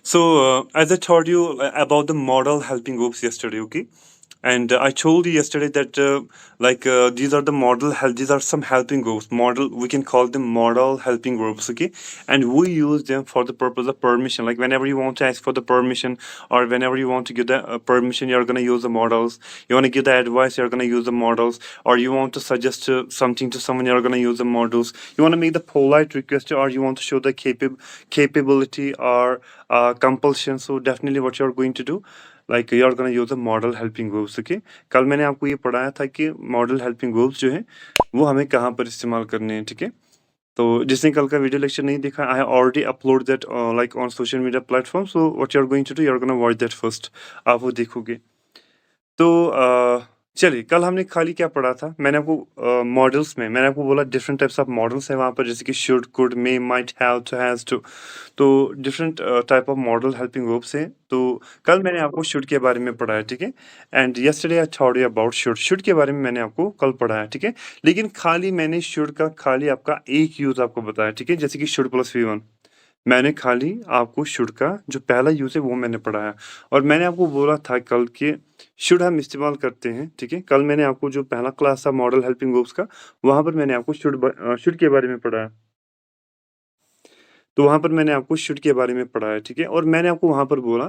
As I told you about the model helping groups yesterday, okay? And I told you yesterday that these are the these are some helping groups. Model, we can call them model helping groups, okay? And we use them for the purpose of permission. Like whenever you want to ask for the permission, or whenever you want to give the permission, you're gonna use the models. You want to give the advice, you're gonna use the models. Or you want to suggest something to someone, you're gonna use the models. You want to make the polite request, or you want to show the capability or compulsion. So definitely, what you're going to do, like you're gonna use the model helping verbs, okay? कल मैंने आपको ये पढ़ाया था कि model helping verbs जो है वो हमें कहाँ पर इस्तेमाल करने हैं, ठीक है? तो जिसने कल का वीडियो लेक्चर नहीं देखा, I already upload that like on social media platform. So what you are going to do, you are gonna watch that first. आप वो देखोगे. तो चलिए, कल हमने खाली क्या पढ़ा था, मैंने आपको मॉडल्स में मैंने आपको बोला डिफरेंट टाइप्स ऑफ मॉडल्स हैं वहाँ पर, जैसे कि should, could, may, might, have, to, has, to. तो different type of modal helping verbs हैं. तो कल मैंने आपको शुड के बारे में पढ़ाया, ठीक है? And yesterday I told you about should. Should के बारे में मैंने आपको कल पढ़ाया, ठीक है? लेकिन खाली मैंने शुड का खाली आपका एक यूज आपको बताया, ठीक है? जैसे कि शुड प्लस V1. मैंने खाली आपको शुड का जो पहला यूज है वो मैंने पढ़ाया. और मैंने आपको बोला था कल कि शुड हम इस्तेमाल करते हैं, ठीक है? कल मैंने आपको जो पहला क्लास था मॉडल हेल्पिंग वर्ब्स का, वहां पर मैंने आपको शुड के बारे में पढ़ाया. तो वहाँ पर मैंने आपको शुड के बारे में पढ़ाया, ठीक है? और मैंने आपको वहाँ पर बोला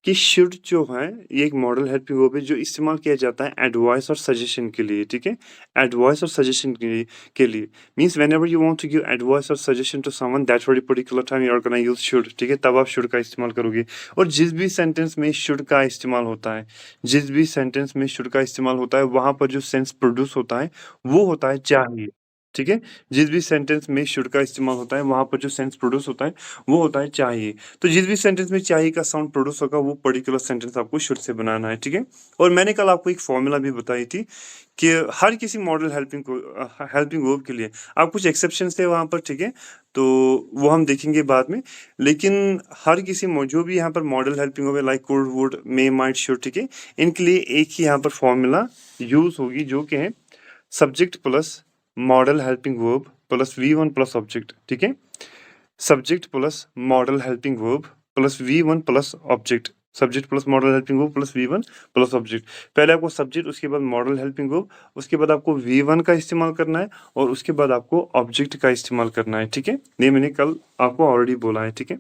कि शुड जो है ये एक मॉडल हेल्पिंग वर्ब है जो इस्तेमाल किया जाता है एडवाइस और सजेशन के लिए, ठीक है? एडवाइस और सजेशन के लिए means whenever you want to give advice और suggestion to someone that very particular time you are gonna use should, ठीक है? तब आप शुड का इस्तेमाल करोगे. और जिस भी सेंटेंस में शुड का इस्तेमाल होता है, जिस भी सेंटेंस में शुड का इस्तेमाल होता है, वहाँ पर जो सेंस प्रोड्यूस होता है वो होता है चाहिए, ठीक है? जिस भी सेंटेंस में शुड का इस्तेमाल होता है, वहाँ पर जो सेंस प्रोड्यूस होता है वो होता है चाहिए. तो जिस भी सेंटेंस में चाहिए का साउंड प्रोड्यूस होगा, वो पर्टिकुलर सेंटेंस आपको शुड से बनाना है, ठीक है? और मैंने कल आपको एक फॉर्मूला भी बताई थी कि हर किसी मॉडल हेल्पिंग वर्ब के लिए आप कुछ एक्सेप्शंस थे वहाँ पर, ठीक है? तो वो हम देखेंगे बाद में. लेकिन हर किसी जो भी यहाँ पर मॉडल हेल्पिंग वर्ब है, like could, would, may, might, should, ठीक है? इनके लिए एक ही यहाँ पर फॉर्मूला यूज होगी, जो कि है subject plus model helping verb plus V1 plus object, ठीक है? Subject plus model helping verb plus V1 plus object. Subject plus model helping verb plus V1 plus object. पहले आपको सब्जेक्ट, उसके बाद मॉडल हेल्पिंग वर्ब, उसके बाद आपको V1 का इस्तेमाल करना है, और उसके बाद आपको ऑब्जेक्ट का इस्तेमाल करना है, ठीक है? ये मैंने कल आपको ऑलरेडी बोला है, ठीक है?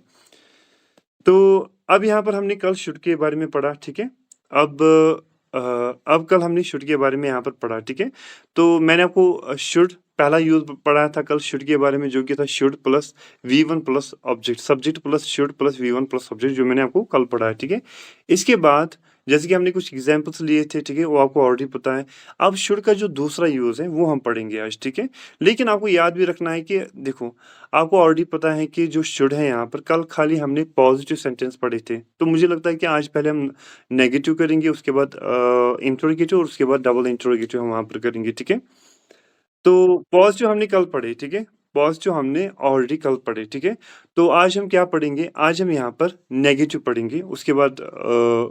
तो अब यहाँ पर हमने कल शुड के बारे में पढ़ा, ठीक है? अब अब कल हमने शुड के बारे में यहाँ पर पढ़ा, ठीक है? तो मैंने आपको शुड पहला यूज पढ़ाया था कल शुड के बारे में, जो कि था should plus V1 plus object. Subject plus should plus V1 plus object, जो मैंने आपको कल पढ़ाया, ठीक है? इसके बाद जैसे कि हमने कुछ एग्जाम्पल्स लिए थे, ठीक है? वो आपको ऑलरेडी पता है. अब शुड का जो दूसरा यूज है वो हम पढ़ेंगे आज, ठीक है? लेकिन आपको याद भी रखना है कि देखो, आपको ऑलरेडी पता है कि जो शुड है यहाँ पर, कल खाली हमने पॉजिटिव सेंटेंस पढ़े थे. तो मुझे लगता है कि आज पहले हम नेगेटिव करेंगे, उसके बाद इंट्रोगेटिव, और उसके बाद डबल इंट्रोगेटिव हम वहाँ पर करेंगे, ठीक है? तो पॉजिटिव हमने कल पढ़े, ठीक है? पॉजिटिव हमने ऑलरेडी कल पढ़े, ठीक है? तो आज हम क्या पढ़ेंगे, आज हम यहाँ पर नेगेटिव पढ़ेंगे, उसके बाद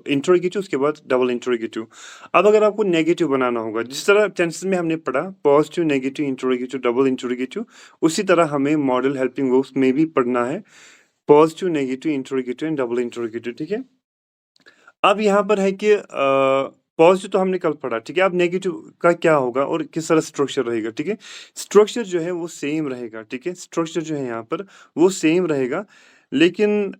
इंट्रोगेटिव, उसके बाद डबल इंट्रोगेटिव. अब अगर आपको नेगेटिव बनाना होगा, जिस तरह टेंसेस में हमने पढ़ा positive, negative, interrogative, double interrogative, उसी तरह हमें मॉडल हेल्पिंग वर्ब्स में भी पढ़ना है positive, negative, interrogative and double interrogative, ठीक है? अब यहाँ पर है कि पॉजिटिव तो हमने कल पढ़ा, ठीक है? अब नेगेटिव का क्या होगा और किस तरह स्ट्रक्चर रहेगा, ठीक है? स्ट्रक्चर जो है वो सेम रहेगा, ठीक है? स्ट्रक्चर जो है यहाँ पर वो सेम रहेगा. लेकिन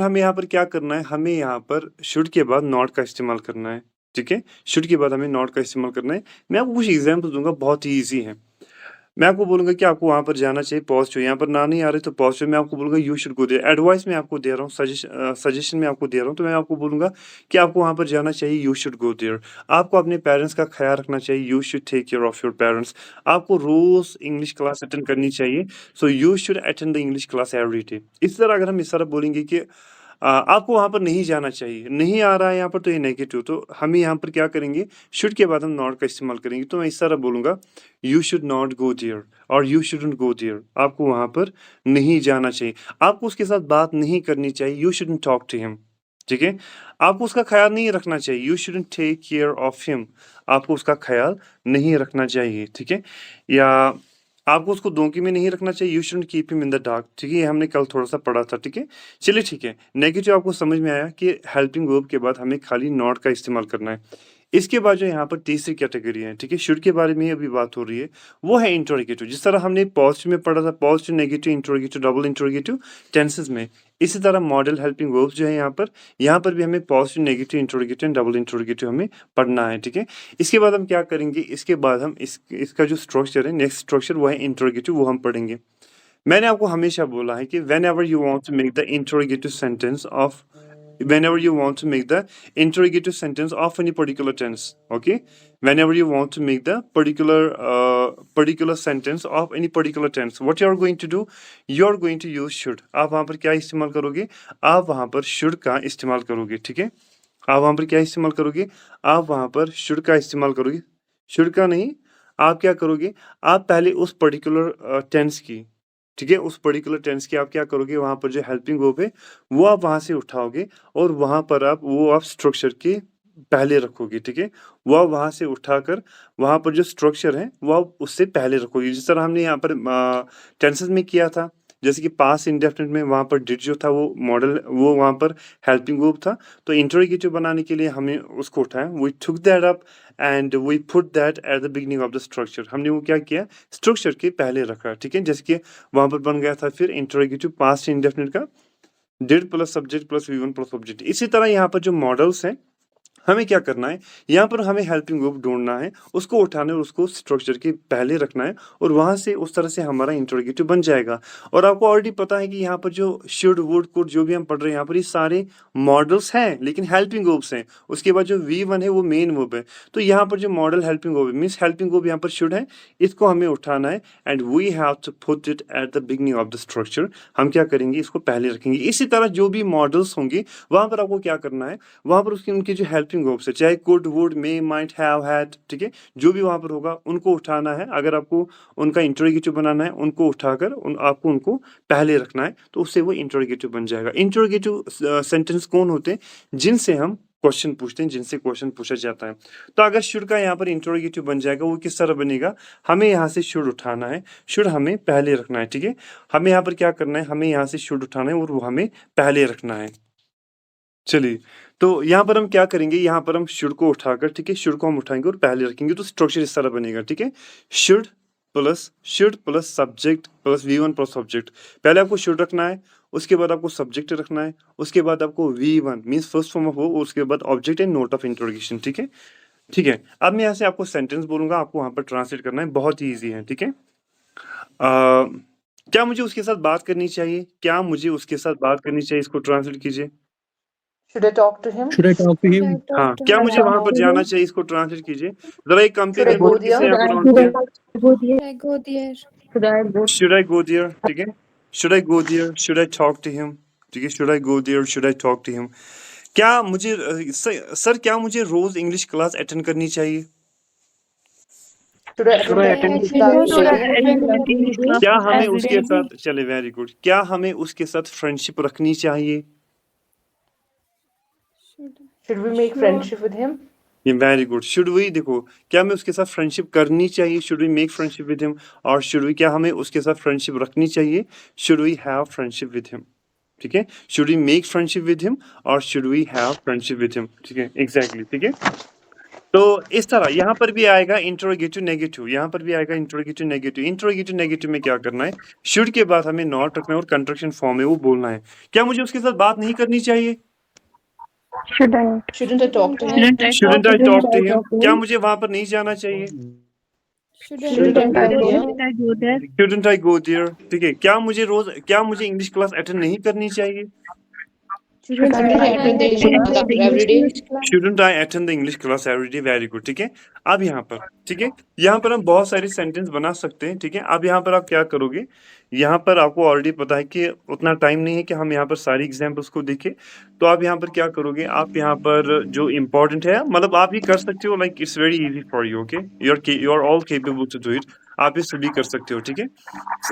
हमें यहाँ पर क्या करना है, हमें यहाँ पर शुड के बाद नॉट का इस्तेमाल करना है, ठीक है? शुड के बाद हमें नॉट का इस्तेमाल करना है. मैं आपको कुछ एग्जाम्पल दूंगा, बहुत ही ईजी है. मैं आपको बोलूंगा कि आपको वहां पर जाना चाहिए, पॉजिटिव. यहाँ पर ना नहीं आ रहे तो पॉजिटिव. मैं आपको बोलूंगा you should go there. Advice मैं आपको दे रहा हूँ, सजेशन में आपको दे रहा हूँ, तो मैं आपको बोलूंगा कि आपको वहां पर जाना चाहिए, यू शुड गो देयर. आपको अपने पेरेंट्स का ख्याल रखना चाहिए, you should take care of your parents. आपको रोज इंग्लिश क्लास अटेंड करनी चाहिए, so you should attend the English class every day. इस तरह अगर हम इस तरह बोलेंगे कि आपको वहां पर नहीं जाना चाहिए, नहीं आ रहा है यहाँ पर, तो ये नेगेटिव. तो हम यहाँ पर क्या करेंगे, शुड के बाद हम नॉट का इस्तेमाल करेंगे. तो मैं इस तरह बोलूंगा you should not go there, और यू शुडंट गो देयर. आपको वहां पर नहीं जाना चाहिए, आपको उसके साथ बात नहीं करनी चाहिए, you shouldn't talk to him, ठीक है? आपको उसका ख्याल नहीं रखना चाहिए, you shouldn't take care of him. आपको उसका ख्याल नहीं रखना चाहिए, ठीक है? या आपको उसको दोंकी में नहीं रखना चाहिए, you shouldn't keep him in the dark, ठीक है, ये हमने कल थोड़ा सा पढ़ा था, ठीक है। चलिए ठीक है, नेगेटिव आपको समझ में आया कि हेल्पिंग वर्ब के बाद हमें खाली नॉट का इस्तेमाल करना है। इसके बाद जो यहाँ पर तीसरी कैटेगरी है, ठीक है, शुड के बारे में ही अभी बात हो रही है, वो है इंटरोगेटिव। जिस तरह हमने पॉजिटिव में पढ़ा था, positive, negative, interrogative, double interrogative tenses में, इसी तरह मॉडल हेल्पिंग वर्ब्स जो है यहाँ पर भी हमें positive, negative, interrogative, double interrogative हमें पढ़ना है, ठीक है। इसके बाद हम क्या करेंगे, इसके बाद हम इसका जो स्ट्रक्चर है, नेक्स्ट स्ट्रक्चर, वो है इंटरोगेटिव, वो हम पढ़ेंगे। मैंने आपको हमेशा बोला है कि whenever you want to make the interrogative sentence of whenever you want to make the interrogative sentence of any particular tense, okay, whenever you want to make the particular sentence of any particular tense, what you are going to do, you are going to use should। आप वहां पर क्या इस्तेमाल करोगे, आप वहां पर should का इस्तेमाल करोगे, ठीक है। आप वहां पर क्या इस्तेमाल करोगे, आप वहां पर should का इस्तेमाल करोगे। should का नहीं, आप क्या करोगे, आप पहले उस पर्टिकुलर टेंस की, ठीक है, उस पर्टिकुलर टेंस की आप क्या करोगे, वहां पर जो हेल्पिंग वर्ब है वो आप वहां से उठाओगे और वहां पर आप स्ट्रक्चर के पहले रखोगे, ठीक है। वो आप वहां से उठाकर वहां पर जो स्ट्रक्चर है वो आप उससे पहले रखोगे, जिस तरह हमने यहाँ पर टेंसेस में किया था। जैसे कि पास्ट इंडेफिनिट में वहां पर डिड जो था वो मॉडल, वो वहां पर हेल्पिंग वर्ब था, तो इंटरोगेटिव बनाने के लिए हमें उसको उठाया, we took that up and we put that at the beginning of the structure. हमने वो क्या किया, स्ट्रक्चर के पहले रखा, ठीक है। जैसे कि वहां पर बन गया था फिर इंटरोगेटिव पास्ट इंडेफिनिट का did plus subject plus V one plus object. इसी तरह यहाँ पर जो मॉडल्स हैं, हमें क्या करना है, यहाँ पर हमें हेल्पिंग वर्ब ढूंढना है, उसको उठाना है और उसको स्ट्रक्चर के पहले रखना है, और वहां से उस तरह से हमारा इंटरोगेटिव बन जाएगा। और आपको ऑलरेडी पता है कि यहाँ पर जो शुड, वुड, कुड जो भी हम पढ़ रहे हैं यहाँ पर, ये सारे मॉडल्स हैं लेकिन हेल्पिंग वर्ब्स हैं। उसके बाद जो V1 है वो मेन वर्ब है। तो यहाँ पर जो modal helping verb means helping verb यहाँ पर शुड है, इसको हमें उठाना है and we have to put it at the beginning of the structure. हम क्या करेंगे, इसको पहले रखेंगे। इसी तरह जो भी मॉडल्स होंगे वहां पर आपको क्या करना है, वहां पर उसकी उनकी जो हेल्पिंग वर्ब्स है, चाहे could, would, may, might, have, had, ठीक है, जो भी वहां पर होगा उनको उठाना है। अगर आपको उनका इंटरोगेटिव बनाना है, उनको उठाकर आपको उनको पहले रखना है, तो उससे वो इंटरोगेटिव बन जाएगा। इंटरोगेटिव सेंटेंस कौन होते हैं, जिनसे हम क्वेश्चन पूछते हैं, जिनसे क्वेश्चन पूछा जाता है। तो अगर शुड का यहाँ पर इंटरोगेटिव बन जाएगा, वो किस तरह बनेगा, हमें यहाँ से शुड उठाना है, शुड हमें पहले रखना है, ठीक है। हमें यहाँ पर क्या करना है, हमें यहाँ से शुड उठाना है और वो हमें पहले रखना है। चलिए, तो यहाँ पर हम क्या करेंगे, यहाँ पर हम शुड को उठाकर, ठीक है, शुड को हम उठाएंगे और पहले रखेंगे, तो स्ट्रक्चर इस तरह बनेगा, ठीक है। Should plus subject plus V1 plus object. पहले आपको शुड रखना है, उसके बाद आपको सब्जेक्ट रखना है, उसके बाद आपको V1 means first form of वो, उसके बाद object and note of interrogation, ठीक है। ठीक है, अब मैं यहाँ से आपको सेंटेंस बोलूंगा, आपको वहां पर ट्रांसलेट करना है, बहुत ही ईजी है, ठीक है। क्या मुझे उसके साथ बात करनी चाहिए, क्या मुझे उसके साथ बात करनी चाहिए, इसको ट्रांसलेट कीजिए। Should I talk to him? Should I talk to him? हाँ, क्या मुझे वहां पर जाना चाहिए, इसको ट्रांसलेट कीजिए। जरा एक Should I compare go report there? किसे यहाँ पर ऑन किया, शुड आई गो देयर, ठीक है, should I go there, should I talk to him, ठीक है, should I go there, should I talk to him. क्या मुझे सर क्या मुझे रोज इंग्लिश क्लास अटेंड करनी चाहिए, Should I attend English class daily? क्या हमें उसके साथ, चले वेरी गुड, क्या हमें उसके साथ फ्रेंडशिप रखनी चाहिए, Should we make friendship with him? ये वेरी गुड। शुड वी, देखो, क्या हमें उसके साथ फ्रेंडशिप करनी चाहिए, should we make friendship with him, और शुड वी, क्या हमें उसके साथ फ्रेंडशिप रखनी चाहिए, should we have friendship with him, ठीक है। Should we make friendship with him और should we have friendship with him, ठीक है, एग्जैक्टली, ठीक है। तो इस तरह यहाँ पर भी आएगा इंटरोगेटिव नेगेटिव, यहाँ पर भी आएगा इंटरोगेटिव नेगेटिव। इंटरोगेटिव नेगेटिव में क्या करना है, शुड के बाद हमें नॉट रखना है और कंट्रक्शन फॉर्म में वो बोलना है। क्या मुझे उसके साथ बात नहीं करनी चाहिए, Shouldn't I talk to him? Shouldn't I talk to him, क्या मुझे वहां पर नहीं जाना चाहिए, Shouldn't I go there? Shouldn't I go there, ठीक है। क्या मुझे इंग्लिश क्लास अटेंड नहीं करनी चाहिए, Shouldn't I attend the English class every day? Shouldn't I attend the English class every day, very good, ठीक है। अब यहाँ पर, ठीक है, यहाँ पर हम बहुत सारे सेंटेंस बना सकते हैं, ठीक है। अब यहाँ पर आप क्या करोगे, यहाँ पर आपको ऑलरेडी पता है कि उतना टाइम नहीं है कि हम यहाँ पर सारी एग्जाम्पल्स को देखें, तो आप यहाँ पर क्या करोगे, आप यहाँ पर जो इम्पोर्टेंट है, मतलब आप ये कर सकते हो, like it's very easy for you, okay, you are all capable to do it, आप ये सभी कर सकते हो, ठीक है।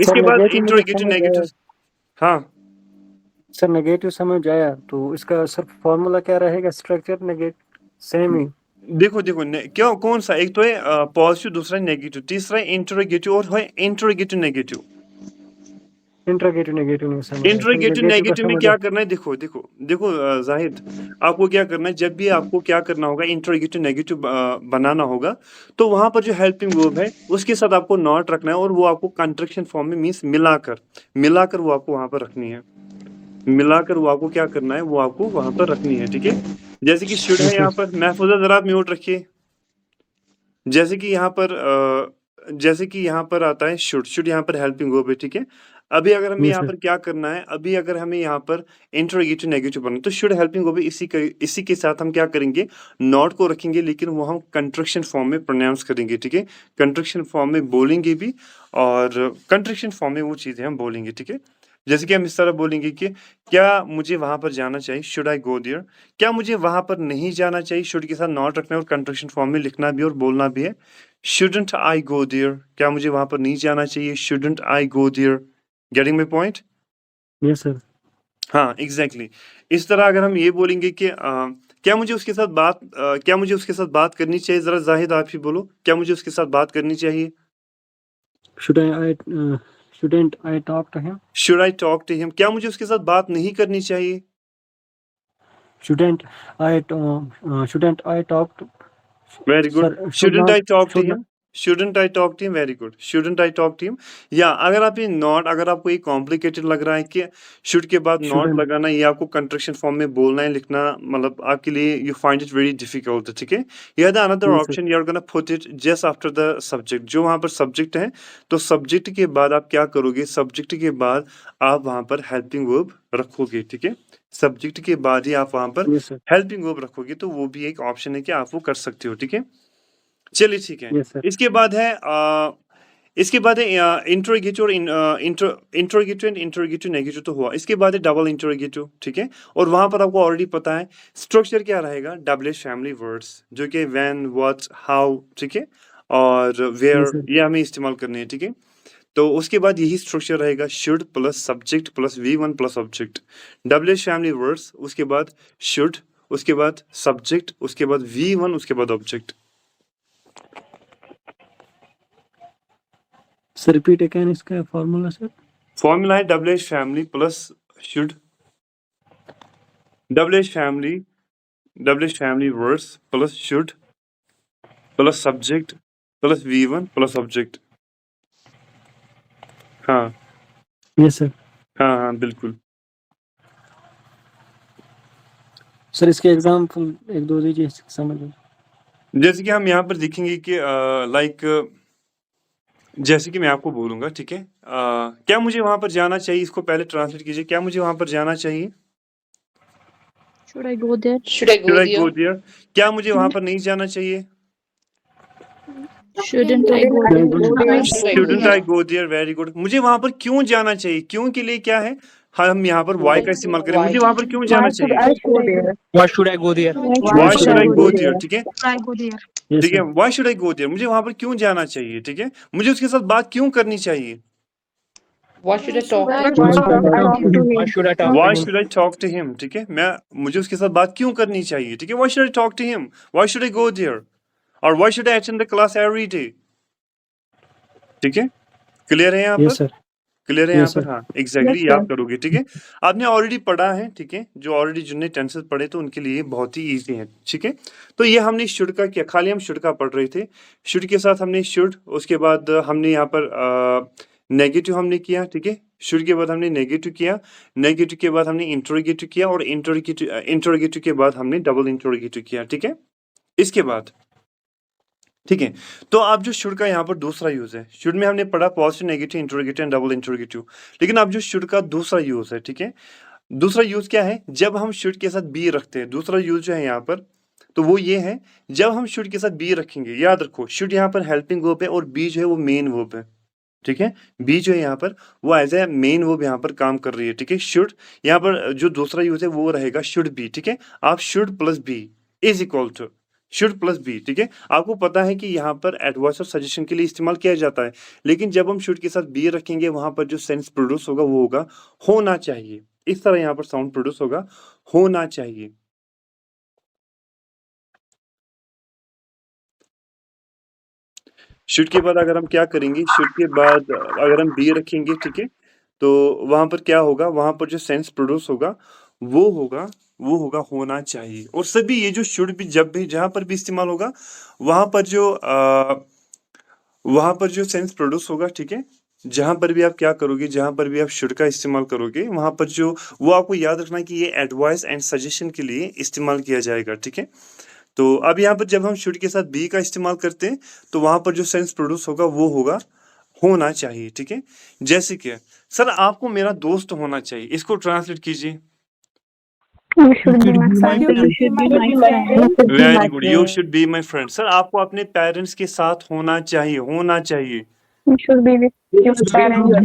इसके बाद इंटरोगेटिव नेगेटिव, हाँ सर नेगेटिव समझ आया, तो इसका सर फॉर्मूला क्या रहेगा, स्ट्रक्चर नेगेटिव सेम ही देखो क्यों कौन सा, एक तो है पॉजिटिव, दूसरा नेगेटिव, तीसरा है इंटरोगेटिव और है इंटरोगेटिव नेगेटिव। इंट्रोगेटिव नेगेटिव नहीं समझ आया। इंटरोगेटिव नेगेटिव का नेगेटिव में समझ क्या करना है, देखो जाहिद, आपको क्या करना है, जब भी आपको क्या करना होगा इंटरोगेटिव नेगेटिव बनाना होगा, तो वहां पर जो हेल्पिंग वर्ब है उसके साथ आपको नॉट रखना है, और वो आपको कंट्रक्शन फॉर्म में मीन्स मिलाकर मिलाकर वो आपको वहां पर रखनी है। मिलाकर वो आपको क्या करना है, वो आपको वहां पर रखनी है, ठीक है। जैसे कि शुड है यहाँ पर, महफूजा जरा आप म्यूट रखिए। जैसे कि यहाँ पर आता है शुड यहाँ पर हेल्पिंग वर्ब है, ठीक है। अभी अगर हमें यस यहाँ सर। पर क्या करना है, अभी अगर हमें यहाँ पर इंटरोगेटिव नेगेटिव बनना है, तो शुड हेल्पिंग वर्ब इसी के साथ हम क्या करेंगे, नॉट को रखेंगे, लेकिन वो हम कंट्रक्शन फॉर्म में प्रोनाउंस करेंगे, ठीक है। कंट्रक्शन फॉर्म में बोलेंगे भी, और कंट्रक्शन फॉर्म में वो चीजें हम बोलेंगे, ठीक है। जैसे कि हम इस तरह बोलेंगे कि क्या मुझे वहां पर जाना चाहिए, शुड आई गो देयर। क्या मुझे वहां पर नहीं जाना चाहिए, शुड के साथ नॉट रखना है और कंट्रक्शन फॉर्म में लिखना भी और बोलना भी है। Shouldn't I go there? क्या मुझे वहां पर नहीं जाना चाहिए? Shouldn't I go there? Getting my point? Yes sir. हाँ, एग्जैक्टली इस तरह अगर हम ये बोलेंगे कि क्या मुझे उसके साथ बात करनी चाहिए, जरा जाहिद आप ही बोलो, क्या मुझे उसके साथ बात करनी चाहिए? shouldn't I talk to him? Should I talk to him? क्या मुझे उसके साथ बात नहीं करनी चाहिए? shouldn't I talk to Very good. sir? Shouldn't I talk to should not him? Shouldn't I talk to him? Very good. Shouldn't I talk to him? या अगर आप ये नॉट, अगर आपको ये कॉम्प्लिकेटेड लग रहा है कि शुड के बाद नॉट shouldn't लगाना, ये आपको कंट्रक्शन फॉर्म में बोलना है, लिखना, मतलब आपके लिए you find it very difficult, ठीक है। या the another yes sir option, you are gonna put it just after the subject, जो वहां पर सब्जेक्ट है, तो सब्जेक्ट के बाद आप क्या करोगे, सब्जेक्ट के बाद आप वहां पर हेल्पिंग वर्ब रखोगे, ठीक है। सब्जेक्ट के बाद ही आप वहां पर yes sir हेल्पिंग वर्ब रखोगे, तो वो भी एक ऑप्शन है कि आप वो कर सकते हो, ठीक है। चलिए ठीक है। yes sir इसके बाद है इंट्रोगेटिव और इंट्रोगेटिव एंड इंट्रोगेटिव नेगेटिव तो हुआ। इसके बाद है डबल इंट्रोगेटिव, ठीक है। और वहां पर आपको ऑलरेडी पता है स्ट्रक्चर क्या रहेगा, डबल फैमिली वर्ड्स, जो कि व्हेन, व्हाट, हाउ, ठीक है, और yes वेयर, sir ये हमें इस्तेमाल करने हैं, ठीक है। तो उसके बाद यही स्ट्रक्चर रहेगा, should plus subject plus V1 plus object, double family words, उसके बाद शुड, उसके बाद सब्जेक्ट, उसके बाद V1, उसके बाद ऑब्जेक्ट। सर रिपीट अगेन इसका फॉर्मूला सर। फॉर्मूला है double family plus should, double family words plus should plus subject plus V1 plus object. हाँ यस सर। हाँ बिल्कुल। सर इसके एग्जांपल एक दो दीजिए समझ में। जैसे कि हम यहाँ पर देखेंगे कि लाइक, जैसे कि मैं आपको बोलूंगा, ठीक है, क्या मुझे वहां पर जाना चाहिए, इसको पहले ट्रांसलेट कीजिए, क्या मुझे वहां पर जाना चाहिए, Should I go there? Should I should go I go there? There. क्या मुझे वहां पर नहीं जाना चाहिए, Shouldn't I go Shouldn't there? Should I go shouldn't I there? Go there. Very good. मुझे वहां पर क्यों जाना चाहिए, क्यों के लिए क्या है, हम यहाँ पर वाई का इस्तेमाल करें, Why? मुझे वहां पर क्यों जाना चाहिए, I go there? Why should I go there? Why why should should I I go go there? There, ठीक है, I go there. यस ठीक है, sir. Why should I go there, मुझे वहां पर क्यों जाना चाहिए, ठीक है, मुझे उसके साथ बात क्यों करनी चाहिए, Why should I talk Why to should him? I talk to Why him? should I talk to why him? Should I talk to him, ठीक है, मुझे उसके साथ बात क्यों करनी चाहिए, ठीक है, why should I talk to him, why should I go there, और why should I attend the class every day, ठीक है। क्लियर है यहाँ पर, यस सर। क्लियर है यहाँ यस पर, सर। हाँ एग्जैक्टली Yes, याद sir. करोगे, ठीक है। आपने ऑलरेडी पढ़ा है, ठीक है, जो ऑलरेडी जिनने टेंसेस पढ़े तो उनके लिए बहुत ही इजी है, ठीक है। तो ये हमने शुड का किया, खाली हम शुड का पढ़ रहे थे, शुड के साथ हमने शुड, उसके बाद हमने यहाँ पर नेगेटिव हमने किया, ठीक है, शुड के बाद हमने नेगेटिव किया, नेगेटिव के बाद हमने इंट्रोगेटिव किया, और इंट्रोगेटिव के बाद हमने डबल इंट्रोगेटिव किया, ठीक है। इसके बाद ठीक है, तो अब जो शुड का यहाँ पर दूसरा यूज है, शुड में हमने पढ़ा positive, negative, interrogative and double interrogative, लेकिन अब जो शुड का दूसरा यूज है, ठीक है, दूसरा यूज क्या है, जब हम शुड के साथ बी रखते हैं, दूसरा यूज जो है यहाँ पर, तो वो ये है, जब हम शुड के साथ बी रखेंगे, याद रखो शुड यहाँ पर हेल्पिंग वर्ब है और बी जो है वो मेन वर्ब है, ठीक है। बी जो है यहाँ पर वो एज ए मेन वर्ब यहाँ पर काम कर रही है, ठीक है। शुड यहाँ पर जो दूसरा यूज है वो रहेगा शुड बी, ठीक है। आप should plus be is equal to should plus be, ठीक है। आपको पता है कि यहाँ पर एडवाइस और सजेशन के लिए इस्तेमाल किया जाता है, लेकिन जब हम शुड के साथ बी रखेंगे वहां पर जो सेंस प्रोड्यूस होगा वो होगा होना चाहिए, इस तरह यहाँ पर साउंड प्रोड्यूस होगा, होना चाहिए। शुड के बाद अगर हम क्या करेंगे, शुड के बाद अगर हम बी रखेंगे, ठीक है, तो वहां पर क्या होगा, वहां पर जो सेंस प्रोड्यूस होगा वो होगा होना चाहिए। और सभी ये जो शुड भी जब भी जहां पर भी इस्तेमाल होगा वहां पर जो सेंस प्रोड्यूस होगा, ठीक है, जहां पर भी आप क्या करोगे, जहां पर भी आप शुड का इस्तेमाल करोगे वहां पर जो वो आपको याद रखना है कि ये एडवाइस एंड सजेशन के लिए इस्तेमाल किया जाएगा, ठीक है। तो अब यहाँ पर जब हम शुड के साथ बी का इस्तेमाल करते हैं तो वहां पर जो सेंस प्रोड्यूस होगा वो होगा होना चाहिए, ठीक है। जैसे कि सर आपको मेरा दोस्त होना चाहिए, इसको ट्रांसलेट कीजिए। You should be my friend. Very good, you should be my friend. Sir आपको अपने पेरेंट्स के साथ होना चाहिए, होना चाहिए। You should be with your parents.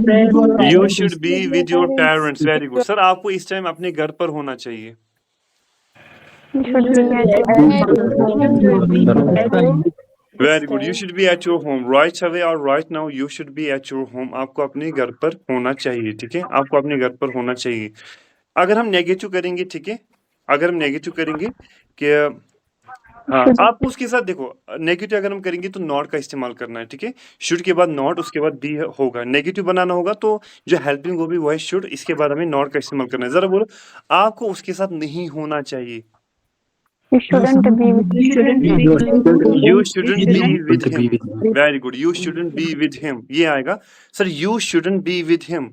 You should be with your parents. Very good. Sir आपको इस टाइम अपने घर पर होना चाहिए। You should be at home. Very good, you should be at your home right away और right now you should be at your home. आपको अपने घर पर होना चाहिए, ठीक है, आपको अपने घर पर होना चाहिए। अगर हम नेगेटिव करेंगे, ठीक है, अगर हम नेगेटिव करेंगे कि हाँ, आपको उसके साथ देखो नेगेटिव अगर हम करेंगे तो नॉट का इस्तेमाल करना है, ठीक है। शुड के बाद नॉट, उसके बाद बी होगा। नेगेटिव बनाना होगा तो जो हेल्पिंग होगी वो है शुड, इसके बाद हमें नॉट का इस्तेमाल करना है। जरा बोलो, आपको उसके साथ नहीं होना चाहिए। You shouldn't be with You shouldn't be with him. Very good. You shouldn't be with him. ये आएगा sir, you shouldn't be with him.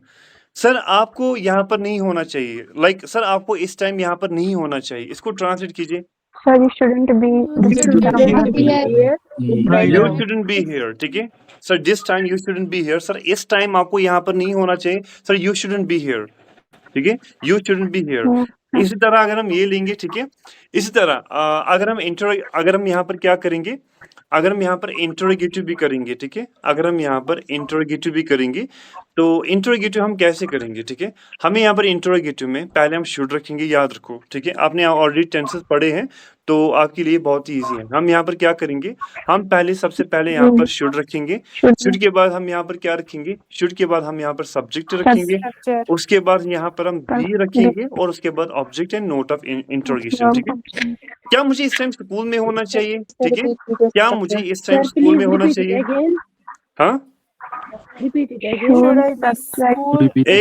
Sir आपको यहाँ पर नहीं होना चाहिए, लाइक सर आपको इस टाइम यहाँ पर नहीं होना चाहिए, इसको ट्रांसलेट कीजिए। Sir, you shouldn't be here. You shouldn't be here, ठीक है। Sir this time you shouldn't be here। Sir इस टाइम आपको यहाँ पर नहीं होना चाहिए। Sir you shouldn't be here, ठीक है, you shouldn't be here। इसी तरह अगर हम ये लेंगे, ठीक है, इसी तरह अगर हम यहाँ पर क्या करेंगे, अगर हम यहाँ पर इंटरोगेटिव भी करेंगे, ठीक है, अगर हम यहाँ पर इंटरोगेटिव भी करेंगे तो इंटरोगेटिव हम कैसे करेंगे, ठीक है। हमें यहाँ पर इंटरोगेटिव में पहले हम शुड रखेंगे, याद रखो, ठीक है, आपने ऑलरेडी टेंसेस पढ़े हैं तो आपके लिए बहुत ही इजी है। हम यहाँ पर क्या करेंगे, हम सबसे पहले यहाँ पर शुड रखेंगे। शुड के बाद हम यहाँ पर क्या रखेंगे, शुड के बाद हम यहाँ पर सब्जेक्ट रखेंगे, उसके बाद यहाँ पर हम बी रखेंगे और उसके बाद object and note of interrogation, ठीक है। क्या मुझे इस टाइम स्कूल में होना चाहिए, ठीक है, क्या मुझे इस टाइम स्कूल में होना चाहिए। हाँ, एक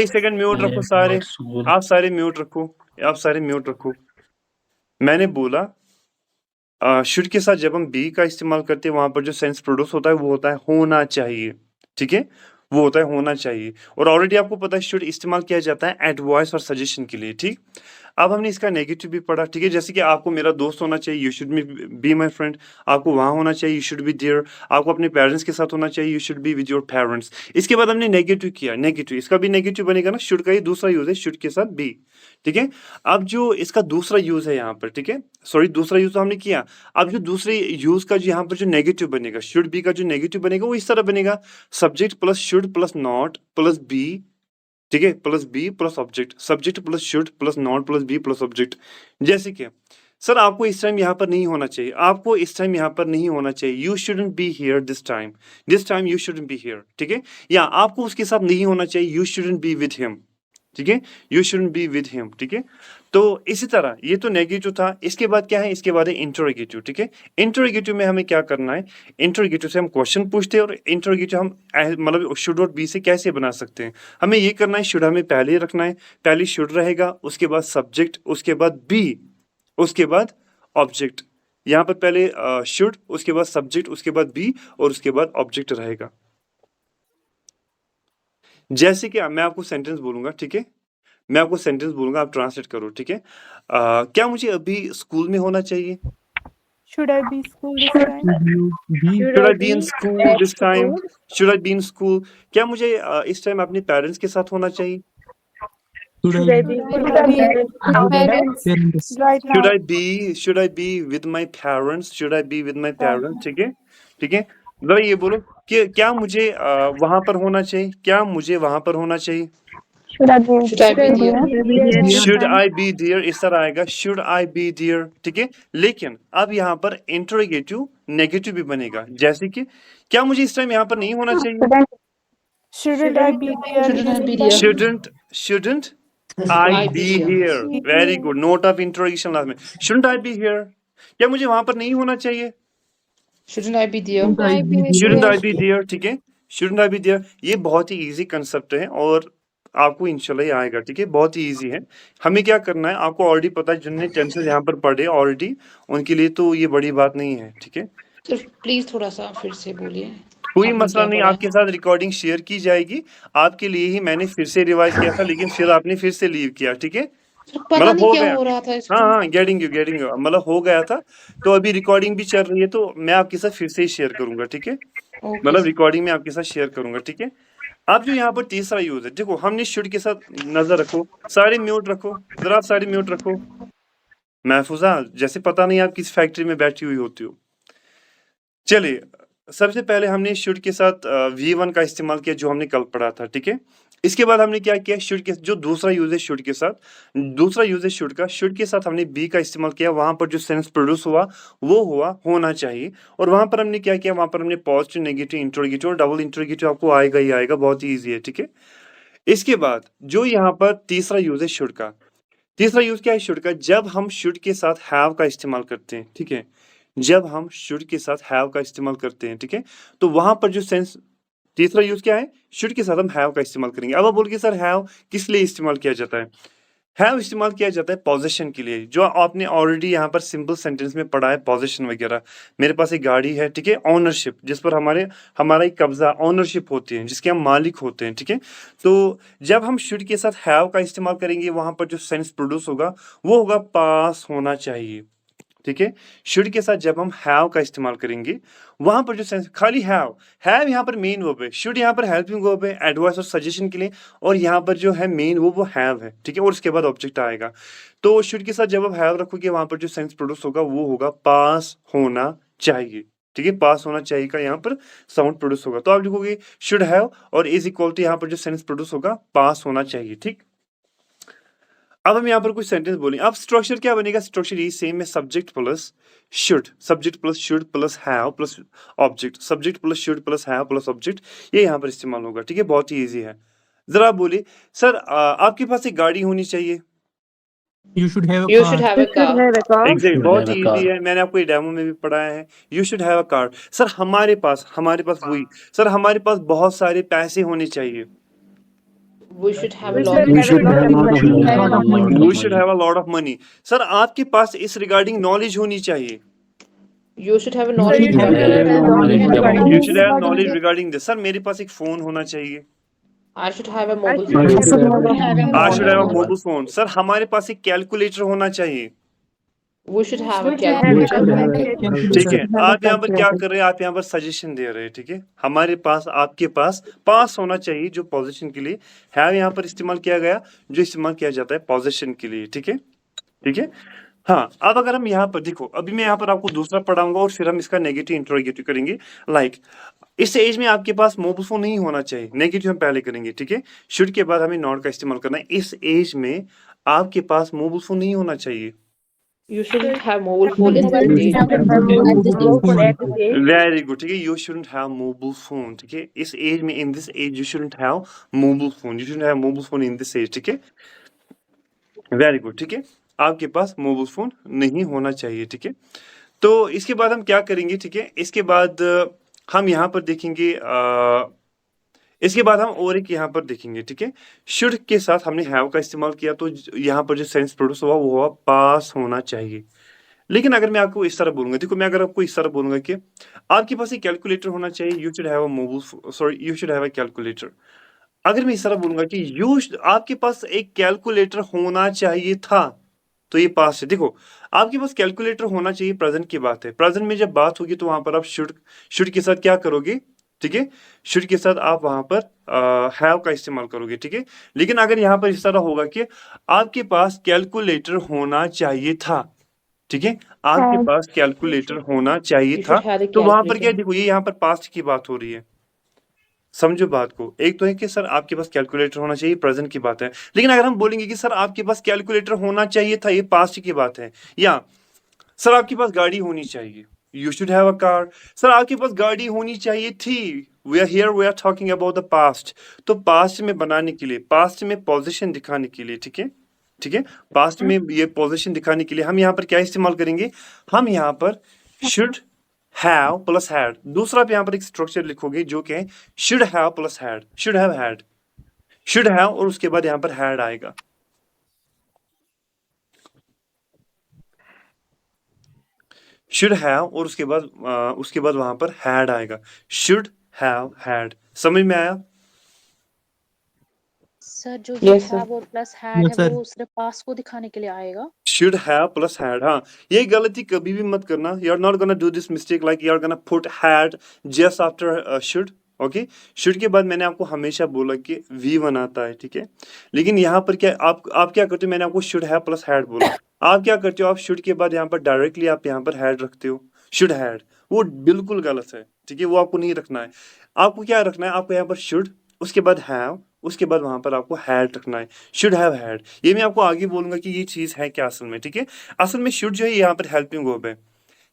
सेकंड म्यूट रखो सारे, आप सारे म्यूट रखो, आप सारे म्यूट रखो। मैंने बोला शुड के साथ जब हम बी का इस्तेमाल करते हैं वहां पर जो सेंस प्रोड्यूस होता है वो होता है होना चाहिए, ठीक है, वो होता है होना चाहिए। और ऑलरेडी आपको पता है शुड इस्तेमाल किया जाता है एडवाइस और सजेशन के लिए, ठीक। अब हमने इसका नेगेटिव भी पढ़ा, ठीक है, जैसे कि आपको मेरा दोस्त होना चाहिए, you should be my friend. आपको वहां होना चाहिए, यू शुड बी देयर। आपको अपने पेरेंट्स के साथ होना चाहिए, you should be with your parents. इसके बाद हमने नेगेटिव किया, नेगेटिव, इसका भी नेगेटिव बनेगा ना, शुड का ही दूसरा यूज है, शुड के साथ बी, ठीक है। अब जो इसका दूसरा यूज है यहाँ पर, ठीक है, सॉरी दूसरा यूज तो हमने किया। अब जो दूसरे यूज का जो यहाँ पर जो नेगेटिव बनेगा, शुड बी का जो नेगेटिव बनेगा वो इस तरह बनेगा, subject plus should plus not plus be, ठीक है, plus be plus object, subject plus should plus not plus be plus object. जैसे कि सर आपको इस टाइम यहाँ पर नहीं होना चाहिए, आपको इस टाइम यहाँ पर नहीं होना चाहिए, you shouldn't be here this time you shouldn't be here, ठीक है, या आपको उसके साथ नहीं होना चाहिए, you shouldn't be with him, ठीक है, you shouldn't be with him, ठीक है। तो इसी तरह ये तो नेगेटिव था। इसके बाद क्या है, इसके बाद है इंटरोगेटिव, ठीक है। इंटरोगेटिव में हमें क्या करना है, इंटरोगेटिव से हम क्वेश्चन पूछते हैं और इंटरोगेटिव हम मतलब शुड और बी से कैसे बना सकते हैं। हमें ये करना है, शुड हमें पहले रखना है, पहले शुड रहेगा, उसके बाद सब्जेक्ट, उसके बाद बी, उसके बाद ऑब्जेक्ट। यहाँ पर पहले शुड, उसके बाद सब्जेक्ट, उसके बाद बी और उसके बाद ऑब्जेक्ट रहेगा। जैसे कि मैं आपको सेंटेंस बोलूंगा, ठीक है, मैं आपको सेंटेंस बोलूंगा, आप ट्रांसलेट करो, ठीक है। क्या मुझे अभी स्कूल में होना चाहिए, Should I be school this time? Should I be in school this time? Should I be in school? क्या मुझे इस टाइम अपने पेरेंट्स के साथ होना चाहिए। Should I be with my parents right now? Should I be with my parents? Should I be with my parents? ठीक है, ठीक है। जरा ये बोलो कि क्या मुझे वहां पर होना चाहिए, क्या मुझे वहां पर होना चाहिए। Should I be there? Should I be there, इस तरह आएगा, should I be there, ठीक है। लेकिन अब यहाँ पर इंटरोगेटिव नेगेटिव भी बनेगा, जैसे कि क्या मुझे इस टाइम यहाँ पर नहीं होना चाहिए। Shouldn't I be there? Shouldn't I be here? Very good. Note of interrogation last में। Shouldn't I be here? क्या मुझे वहां पर नहीं होना चाहिए। Shouldn't I be there? Shouldn't I be there, ठीक है, shouldn't I be there, ये बहुत ही इजी कंसेप्ट है और आपको इंशाल्लाह ये आएगा, ठीक है, बहुत ही इजी है। हमें क्या करना है, आपको ऑलरेडी पता है, जिनने टेंसेस यहाँ पर पढ़े ऑलरेडी, उनके लिए तो ये बड़ी बात नहीं है, ठीक है। सर प्लीज थोड़ा सा फिर से बोलिए। कोई आपने मसला क्या नहीं, पढ़ा? आपके साथ रिकॉर्डिंग शेयर की जाएगी, आपके लिए ही मैंने फिर से रिवाइज किया था, लेकिन फिर आपने फिर से लीव किया, ठीक है, सर पता मतलब नहीं हो क्या गया। हो रहा था हाँ इसको। हाँ, गेटिंग यू, मतलब हो गया था, तो अभी रिकॉर्डिंग भी चल रही है, तो मैं आपके साथ फिर से ही शेयर करूंगा, ठीक है, ओके मतलब रिकॉर्डिंग में आपके साथ शेयर करूंगा, ठीक है। अब जो यहाँ पर तीसरा यूज है, देखो, हमने शुड के साथ नजर रखो, सारे म्यूट रखो, जरा सारे म्यूट रखो। महफूजा, जैसे पता नहीं आप किस फैक्ट्री में बैठी हुई होती हो। चलिए, सबसे पहले हमने शुड के साथ V1 का इस्तेमाल किया, जो हमने कल पढ़ा था, ठीक है। इसके बाद हमने क्या किया, शुड के जो दूसरा यूज है शुड के साथ, दूसरा यूज है शुड का, शुड के साथ हमने बी का इस्तेमाल किया, वहां पर जो सेंस प्रोड्यूस हुआ वो हुआ होना चाहिए, और वहां पर हमने क्या किया, वहां पर हमने पॉजिटिव, नेगेटिव, इंट्रोगेटिव और डबल इंट्रोगेटिव आपको आएगा ही आएगा, बहुत ही ईजी है, ठीक है। इसके बाद जो यहाँ पर तीसरा यूज है शुड का, तीसरा यूज क्या है शुड का, जब हम शुड के साथ हैव का इस्तेमाल करते हैं, ठीक है, जब हम शुड के साथ हैव का इस्तेमाल करते हैं, ठीक है, तो वहां पर जो सेंस, तीसरा यूज क्या है, शुड के साथ हम हैव का इस्तेमाल करेंगे। अब आप बोलोगे सर हैव किस लिए इस्तेमाल किया जाता है, हैव इस्तेमाल किया जाता है पोजीशन के लिए, जो आपने ऑलरेडी यहाँ पर सिंपल सेंटेंस में पढ़ा है, पोजीशन वगैरह। मेरे पास एक गाड़ी है, ठीक है, ऑनरशिप, जिस पर हमारा एक कब्जा, ऑनरशिप होती है, जिसके हम मालिक होते हैं, ठीक है। तो जब हम शुड के साथ हैव का इस्तेमाल करेंगे, वहां पर जो सेंस प्रोड्यूस होगा वो होगा पास होना चाहिए, ठीक है। शुड के साथ जब हम हैव का इस्तेमाल करेंगे, वहां पर जो सेंस, खाली हैव यहाँ पर मेन वर्ब है, शुड यहाँ पर हेल्पिंग वर्ब है एडवाइस और सजेशन के लिए, और यहाँ पर जो है मेन वो हैव है, ठीक है, और उसके बाद ऑब्जेक्ट आएगा। तो शुड के साथ जब आप हैव रखोगे, वहां पर जो सेंस प्रोड्यूस होगा वो होगा पास होना चाहिए, ठीक है, पास होना चाहिए का यहाँ पर साउंड प्रोड्यूस होगा, तो आप लिखोगे शुड हैव और इज इक्वल टू यहाँ पर जो सेंस प्रोड्यूस होगा पास होना चाहिए, ठीक। अब हम यहाँ पर कुछ सेंटेंस बोलेंगे। अब स्ट्रक्चर क्या बनेगा, स्ट्रक्चर यही सेम है, subject plus should, subject plus should plus have plus object, subject plus should plus have plus object, ये यहाँ पर इस्तेमाल होगा, ठीक है, बहुत ही इजी है। जरा आप बोलिए सर, आपके पास एक गाड़ी होनी चाहिए। You should have a You car. should have a car. Exact, बहुत have he a car. Easy है, मैंने आपको ये डेमो में भी पढ़ाया है। You should have a car. Sir हमारे पास वही, सर हमारे पास बहुत सारे पैसे होने चाहिए। We should have a We lot of should You have a should lot have of a lot of money. money. You should have a lot of money. Sir आपके पास इस रिगार्डिंग नॉलेज होनी चाहिए। You should have a So knowledge you should regarding have it. a knowledge regarding you this. Should have knowledge regarding this. Sir मेरे पास एक phone होना चाहिए। I should have a mobile I I should should have have a a I should have a mobile mobile phone. Sir हमारे पास एक calculator होना चाहिए। We should have a We should have We a should have calculator. ठीक है, We should have a आप यहाँ पर क्या calculator. कर रहे हैं, आप यहाँ पर सजेशन दे रहे हैं, ठीक है, हमारे पास, आपके पास पास होना चाहिए, जो पोजीशन के लिए हैव यहाँ पर इस्तेमाल किया गया, जो इस्तेमाल किया जाता है पोजीशन के लिए, ठीक है, ठीक है। हाँ, अब अगर हम यहाँ पर देखो, अभी मैं यहाँ पर आपको दूसरा पढ़ाऊंगा और फिर हम इसका नेगेटिव इंट्रोगेटिव करेंगे। लाइक इस एज में आपके पास मोबाइल फोन नहीं होना चाहिए, नेगेटिव हम पहले करेंगे, ठीक है। शुड के बाद हमें नॉट का इस्तेमाल करना है। इस एज में आपके पास मोबाइल फोन नहीं होना चाहिए। You shouldn't have mobile phone in But this we age. have a mobile phone at this age. Very good, ठीक है, you shouldn't have mobile phone, ठीक है, इस एज में, in this age you shouldn't have mobile phone, you shouldn't have mobile phone in this age, ठीक है, very good, ठीक है, आपके पास मोबाइल फोन नहीं होना चाहिए, ठीक है। तो इसके बाद हम क्या करेंगे, ठीक है, इसके बाद हम यहाँ पर देखेंगे, इसके बाद हम और एक यहाँ पर देखेंगे, ठीक है। शुड के साथ हमने हैव का इस्तेमाल किया, तो यहाँ पर जो सेंस प्रोड्यूस हुआ वो हुआ पास होना चाहिए। लेकिन अगर मैं आपको इस तरह बोलूंगा, देखो, मैं अगर आपको इस तरह बोलूंगा कि आपके पास एक कैलकुलेटर होना चाहिए, you should have a mobile, sorry, you should have a calculator. अगर मैं इस तरह बोलूंगा कि आपके पास एक कैलकुलेटर होना चाहिए था, तो ये पास है। देखो, आपके पास कैलकुलेटर होना चाहिए, प्रेजेंट की बात है। प्रेजेंट में जब बात होगी तो वहां पर आप शुड के साथ क्या करोगे, ठीक है, शुड के साथ आप वहां पर हैव का इस्तेमाल करोगे, ठीक है। लेकिन अगर यहाँ पर इस तरह होगा कि आपके पास कैलकुलेटर होना चाहिए था, ठीक है, आपके Have. पास कैलकुलेटर होना चाहिए You था, should have a तो वहां पर क्या, calculator. देखो, ये यहाँ पर पास्ट की बात हो रही है। समझो बात को, एक तो है कि सर आपके पास कैलकुलेटर होना चाहिए, प्रेजेंट की बात है। लेकिन अगर हम बोलेंगे कि सर आपके पास कैलकुलेटर होना चाहिए था, ये पास्ट की बात है। या सर आपके पास गाड़ी होनी चाहिए, you should have a car. Sir आपके पास गाड़ी होनी चाहिए थी, we are talking about the past. तो पास्ट में बनाने के लिए, पास्ट में पोजीशन दिखाने के लिए, ठीक है, ठीक है, पास्ट में ये पोजीशन दिखाने के लिए हम यहाँ पर क्या इस्तेमाल करेंगे, हम यहाँ पर शुड हैव प्लस हैड। दूसरा आप यहाँ पर एक स्ट्रक्चर लिखोगे जो कि should have plus had, should have had, should have और उसके बाद यहाँ पर हैड आएगा। शुड हैव और उसके बाद वहां पर हैड आएगा। Should have had. समझ में आया? सर जो ये Yes, sir. हैव और प्लस हैड Yes, है sir. वो सिर्फ पास को दिखाने के लिए आएगा। Should have plus had. हाँ, ये गलती कभी भी मत करना। You are not gonna do this mistake like you are gonna put had just after should. Okay, should के बाद मैंने आपको हमेशा बोला कि V1 आता है, ठीक है। लेकिन यहाँ पर क्या आप क्या करते हो, मैंने आपको शुड हैव प्लस हैड बोला, आप क्या करते हो, आप शुड के बाद यहाँ पर डायरेक्टली आप यहाँ पर हैड रखते हो, शुड हैड। वो बिल्कुल गलत है, ठीक है, वो आपको नहीं रखना है। आपको क्या रखना है, आपको यहाँ पर शुड, उसके बाद हैव, उसके बाद वहां पर आपको हैड रखना है, शुड हैव हैड। ये मैं आपको आगे बोलूंगा कि ये चीज है क्या असल में, ठीक है। असल में शुड जो है यहाँ पर हेल्पिंग वर्ब है,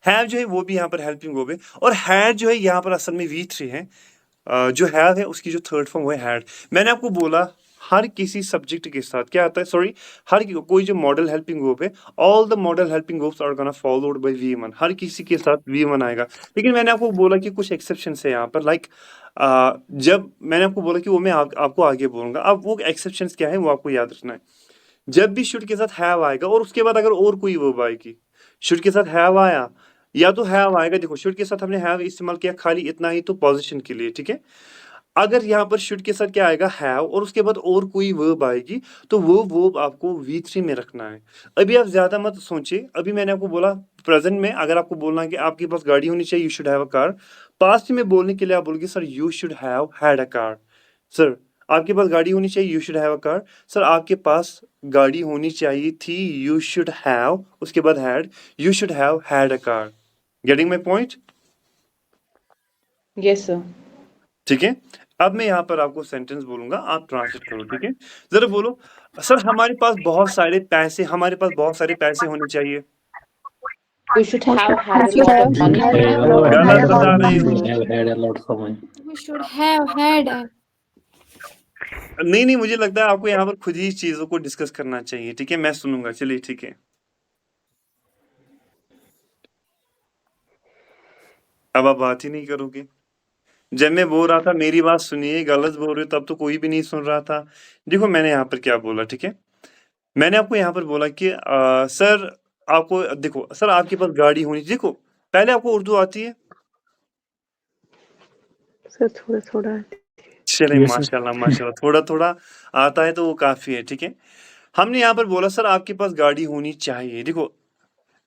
हैव जो है वो भी यहाँ पर हेल्पिंग वर्ब है, और हैड जो है यहाँ पर असल में V3 है। जो हैव है उसकी जो थर्ड फॉर्म वो है हैड। मैंने आपको बोला हर किसी सब्जेक्ट के साथ क्या आता है, सॉरी, कोई जो मॉडल हेल्पिंग वर्ब है, all the modal helping verbs are gonna followed by V1। हर किसी के साथ V1 आएगा। लेकिन मैंने आपको बोला कि कुछ एक्सेप्शन है यहाँ पर, लाइक जब मैंने आपको बोला कि वो मैं आपको आगे बोलूंगा। अब वो एक्सेप्शंस क्या है वो आपको याद रखना है। जब भी शुड के साथ हैव आएगा और उसके बाद अगर और कोई वर्ब आएगी, शुड के साथ हैव आया या तो हैव आएगा, देखो शुड के साथ हमने हैव इस्तेमाल किया खाली इतना ही, तो पोजीशन के लिए, ठीक है। अगर यहाँ पर शुड के साथ क्या आएगा, हैव, और उसके बाद और कोई वर्ब आएगी, तो वो वर्ब आपको V3 में रखना है। अभी आप ज्यादा मत सोचिए। अभी मैंने आपको बोला प्रेजेंट में अगर आपको बोलना है कि आपके पास गाड़ी होनी चाहिए, you should have a car. Past में बोलने के लिए आप बोलोगे sir you should have had a car. Sir आपके पास गाड़ी होनी चाहिए, you should have a car. Sir आपके पास गाड़ी होनी चाहिए थी, यू शुड हैव, उसके बाद had, you should have had a car. Getting my point? Yes, sir. ठीक है। अब मैं यहाँ पर आपको सेंटेंस बोलूंगा, आप ट्रांसलेट करो, ठीक है। जरा बोलो, सर हमारे पास बहुत सारे पैसे होने चाहिए। We should have had a should lot have of money. had a lot of गलत money. बता रहे We हो। have had a lot of money. We should have had a. नहीं, मुझे लगता है आपको यहाँ पर खुद ही चीजों को डिस्कस करना चाहिए, ठीक है। मैं सुनूंगा, चलिए ठीक है। अब आप बात ही नहीं करोगे। जब मैं बोल रहा था मेरी बात सुनिए, गलत बोल रहे हो तब तो कोई भी नहीं सुन रहा था। देखो मैंने यहाँ पर क्या बोला, ठीक है। मैंने आपको यहाँ पर बोला कि सर आपको देखो, सर आपके पास गाड़ी होनी, देखो पहले आपको उर्दू आती है? सर थोड़ा थोड़ा चले Yes, sir. माशाल्लाह, थोड़ा थोड़ा आता है तो वो काफी है, ठीक है। हमने यहाँ पर बोला सर आपके पास गाड़ी होनी चाहिए। देखो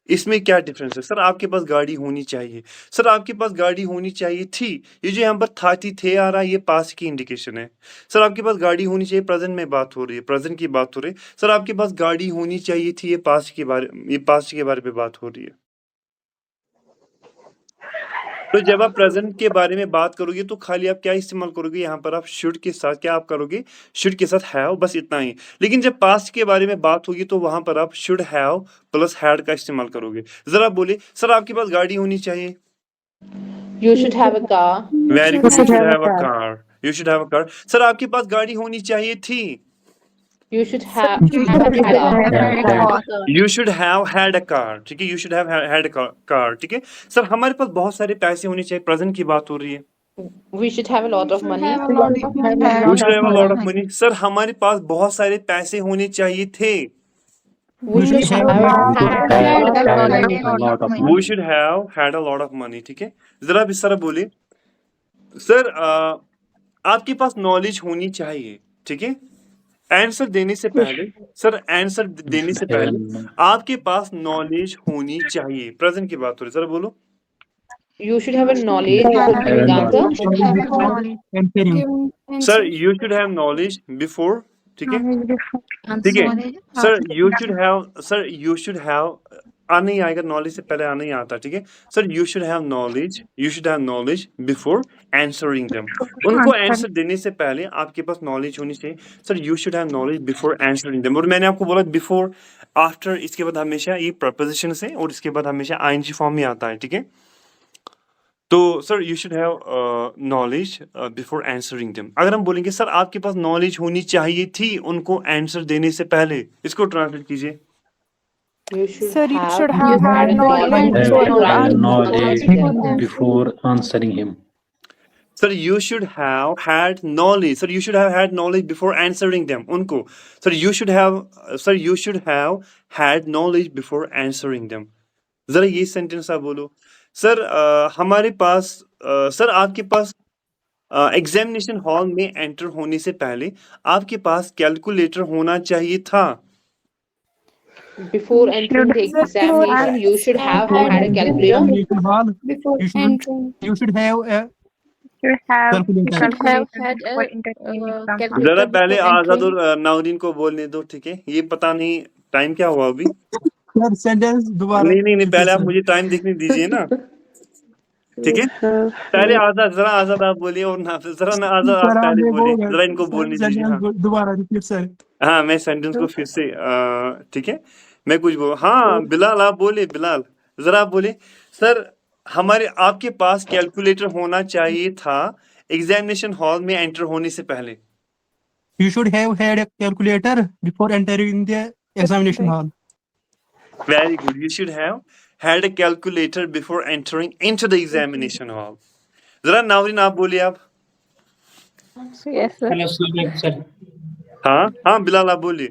इसमें क्या डिफरेंस है, सर आपके पास गाड़ी होनी चाहिए, सर आपके पास गाड़ी होनी चाहिए थी। ये जो यहाँ पर था थी थे आ रहा है, ये पास्ट की इंडिकेशन है। सर आपके पास गाड़ी होनी चाहिए, प्रेजेंट में बात हो रही है, प्रेजेंट की बात हो रही है। सर आपके पास गाड़ी होनी चाहिए थी, ये पास्ट के बारे में बात हो रही है। तो जब आप प्रेजेंट के बारे में बात करोगे तो खाली आप क्या इस्तेमाल करोगे, यहाँ पर आप शुड के साथ क्या आप करोगे, शुड के साथ हैव, बस इतना ही। लेकिन जब पास्ट के बारे में बात होगी तो वहां पर आप शुड हैव प्लस हैड का इस्तेमाल करोगे। जरा बोले, सर आपके पास गाड़ी होनी चाहिए। You should have a car. Very good, you should have a car, you should have a car. Sir आपके पास गाड़ी होनी चाहिए थी। You should have had a car. You should have had a car, ठीक है, you should have had a car, ठीक है। सर हमारे पास बहुत सारे पैसे होने चाहिए, प्रेजेंट की बात हो रही है। We should have a lot of money. Have a lot of money. You should have a lot of money. Sir हमारे पास बहुत सारे पैसे होने चाहिए थे। We should have Had had a lot of money. We should have had a lot of money, ठीक है। जरा अब इस तरह बोले, सर आपके पास नॉलेज होनी चाहिए, ठीक है। आंसर देने से पहले, सर आंसर देने से पहले आपके पास नॉलेज होनी चाहिए, प्रेजेंट की बात हो रही है। जरा बोलो, You should have a knowledge before giving the answer. Sir you should have knowledge before, ठीक है, ठीक है। सर यू शुड हैव आ नहीं आएगा, नॉलेज से पहले आ नहीं आता, ठीक है। Sir you should have knowledge before answering them. उनको आंसर देने से पहले आपके पास नॉलेज होनी चाहिए। Sir you should have knowledge before answering them. और मैंने आपको बोला बिफोर, आफ्टर, इसके बाद हमेशा ये प्रपोजिशन से, और इसके बाद हमेशा आईएनजी फॉर्म में आता है, ठीक है। तो sir you should have knowledge before answering them. अगर हम बोलेंगे सर आपके पास नॉलेज होनी चाहिए थी उनको आंसर देने से पहले, इसको ट्रांसलेट कीजिए। You should Sir, you have should have had had knowledge knowledge before you Have answered knowledge them. before answering him. Sir, you should have had knowledge. Sir, you should have had knowledge before answering them. उनको. Sir, you should have had knowledge before answering them. जरा ये sentence आप बोलो. Sir हमारे पास sir आपके पास examination hall में enter होने से पहले आपके पास कैलकुलेटर होना चाहिए था. before entering the examination. You should have had a calculator. Examination hall. Before You should entering, you should have a you have calculator. calculated had before a, entering exam hall. calculator. जरा पहले before आजाद entering. और नाउरीन को बोलने दो, ठीक है. ये पता नहीं टाइम क्या हुआ अभी. Sir, sentence दोबारा. नहीं पहले आप sir. मुझे टाइम देखने दीजिए ना, ठीक है. पहले आजाद आप बोलिए और ना जरा ना आजाद Sir, आप आप पहले देखो, बोलिए, जरा इनको sir, बोलने दीजिए. sentence हाँ दोबारा repeat sir. हाँ मैं सेंटेंस को फिर से ठीक है मैं कुछ बोल. हाँ बिलाल आप बोले, बिलाल जरा आप बोले. सर हमारे आपके पास कैलकुलेटर होना चाहिए था एग्जामिनेशन हॉल में एंटर होने से पहले. You should have had a calculator before entering the examination hall. Very good. You should have had a calculator before entering into the examination hall. जरा नावरीन आप बोलिए आप. Yes, sir. Hello sir. हाँ बिलाल आप बोलिए.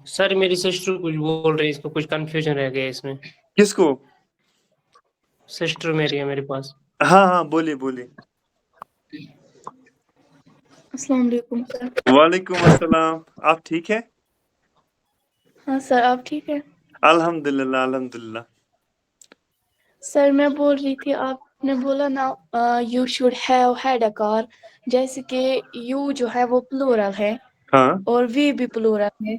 सर मेरी सिस्टर कुछ बोल रही है, इसको कुछ कंफ्यूजन रह गया इसमें. किसको? सिस्टर मेरी है मेरे पास. हाँ बोलिए. अस्सलाम वालेकुम सर. वालेकुम अस्सलाम. आप ठीक है? हाँ सर, आप ठीक है? अल्हम्दुलिल्लाह. सर मैं बोल रही थी, आपने बोला ना you should have had a car, जैसे कि यू जो है वो प्लूरल है हाँ और वी भी प्लूरल है.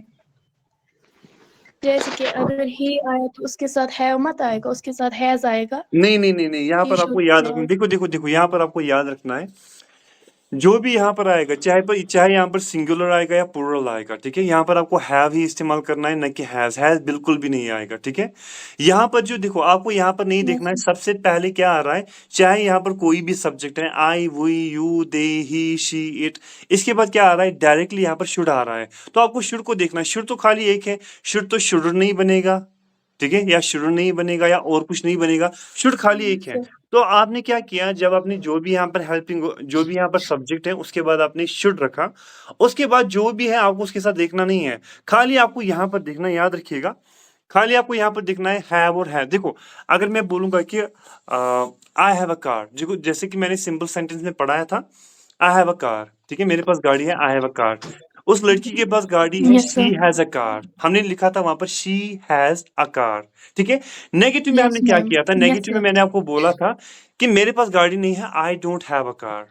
जैसे कि अगर ही आया तो उसके साथ हैव मत आएगा, उसके साथ हैज आएगा. नहीं यहाँ He पर आपको should याद have. रखना. देखो यहाँ पर आपको याद रखना है जो भी यहाँ पर आएगा, चाहे यहाँ पर सिंगुलर आएगा या प्लूरल आएगा, ठीक है. यहाँ पर आपको हैव ही इस्तेमाल करना है, न कि हैज बिल्कुल भी नहीं आएगा, ठीक है. यहाँ पर जो देखो आपको यहाँ पर नहीं देखना है. सबसे पहले क्या आ रहा है, चाहे यहाँ पर कोई भी सब्जेक्ट है, I we you they he she it, इसके बाद क्या आ रहा है, डायरेक्टली यहाँ पर शुड आ रहा है. तो आपको शुड को देखना है. शुड तो खाली एक है, शुड तो शुड नहीं बनेगा, ठीक है, या शुरू नहीं बनेगा या और कुछ नहीं बनेगा. शुड खाली एक है. तो आपने क्या किया, जब आपने जो भी यहाँ पर हेल्पिंग, जो भी यहाँ पर सब्जेक्ट है, उसके बाद आपने शुड रखा. उसके बाद जो भी है आपको उसके साथ देखना नहीं है, खाली आपको यहाँ पर देखना. याद रखिएगा, खाली आपको यहाँ पर देखना है हैव और हैव. देखो अगर मैं बोलूंगा कि आई हैव अ कार, जैसे कि मैंने सिंपल सेंटेंस में पढ़ाया था, आई हैव अ कार, ठीक है, मेरे पास गाड़ी है, आई हैव अ कार. उस लड़की के पास गाड़ी है, Yes, she sir. Has a car. हमने लिखा था वहां पर शी हैज अ कार, ठीक है. नेगेटिव में Yes, हमने क्या ma'am. किया था, Yes, नेगेटिव में sir. मैंने आपको बोला था कि मेरे पास गाड़ी नहीं है, I don't have a car.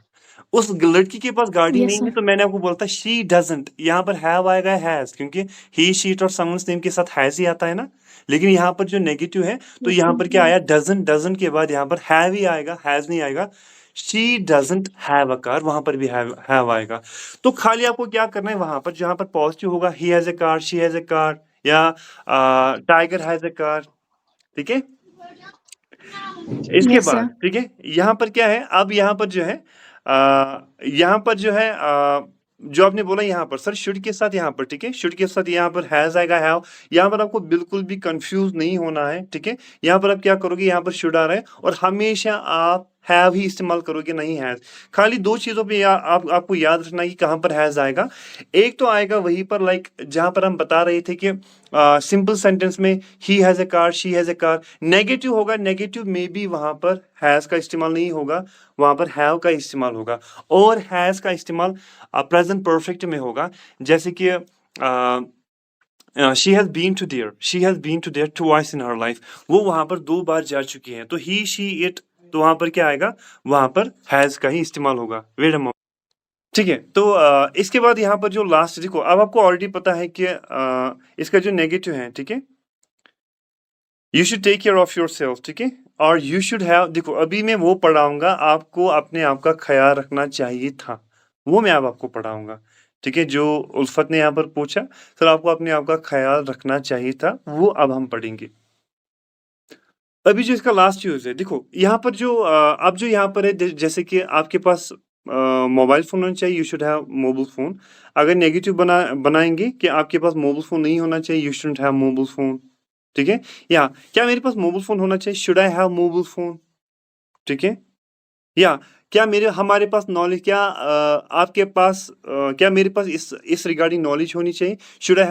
उस लड़की के पास गाड़ी Yes, नहीं है sir. तो मैंने आपको बोला था शी डजंट. यहाँ पर हैव आएगा हैज, क्योंकि ही शीट और समवन्स नेम के साथ हैज ही आता है ना. लेकिन यहाँ पर जो नेगेटिव है तो यहाँ पर क्या आया, डजंट के बाद यहाँ पर हैव ही आएगा, हैज नहीं आएगा. She doesn't have a car, वहां पर भी हैव आएगा. तो खाली आपको क्या करना है, वहां पर जहां पर पॉजिटिव होगा, he has a car, she has a car, या टाइगर हैज अ कार, ठीक है. इसके Yes, बाद sir. ठीक है, यहाँ पर क्या है, अब यहाँ पर जो है यहाँ पर जो है जो आपने बोला यहाँ पर सर शुड के साथ, यहाँ पर ठीक है, शुड के साथ यहाँ पर हैज आएगा, हैव. यहाँ पर आपको बिल्कुल भी कंफ्यूज नहीं होना है, ठीक है. यहाँ पर आप क्या करोगे, यहाँ पर शुड आ रहा है और हमेशा आप हैव ही इस्तेमाल करोगे, नहीं हैज. खाली दो चीजों पे आपको याद रखना है कि कहाँ पर हैज आएगा. एक तो आएगा वहीं पर लाइक जहां पर हम बता रहे थे कि सिंपल सेंटेंस में he has a car, she has a car. Negative होगा, नेगेटिव में भी वहां पर हैज का इस्तेमाल नहीं होगा, वहां पर हैव का इस्तेमाल होगा. और हैज का इस्तेमाल प्रेजेंट परफेक्ट में होगा, जैसे कि she has been to there twice in her life. वो वहां पर 2 बार जा चुकी है, तो ही शी इट, तो वहां पर क्या आएगा, वहां पर हैज का ही इस्तेमाल होगा. वेट अ मोमेंट, ठीक है. तो इसके बाद यहाँ पर जो लास्ट, देखो अब आपको ऑलरेडी पता है कि इसका जो नेगेटिव है, ठीक है, you should take care of yourself, ठीक है. और यू शुड हैव, देखो अभी मैं वो पढ़ाऊंगा, आपको अपने आप का ख्याल रखना चाहिए था, वो मैं अब आपको पढ़ाऊंगा, ठीक है. जो उल्फत ने यहाँ पर पूछा, सर आपको अपने आप का ख्याल रखना चाहिए था, वो अब हम पढ़ेंगे. अभी जो इसका लास्ट यूज है, देखो यहाँ पर जो अब जो यहाँ पर है, जैसे कि आपके पास मोबाइल फ़ोन होना चाहिए, you should have mobile phone. अगर नेगेटिव बनाएँगे कि आपके पास मोबाइल फ़ोन नहीं होना चाहिए, you shouldn't have mobile phone, ठीक है? या क्या मेरे पास मोबाइल फ़ोन होना चाहिए, should I have mobile phone, ठीक है? या क्या हमारे पास नॉलेज, क्या आपके पास क्या मेरे पास इस रिगार्डिंग नॉलेज होनी चाहिए, should I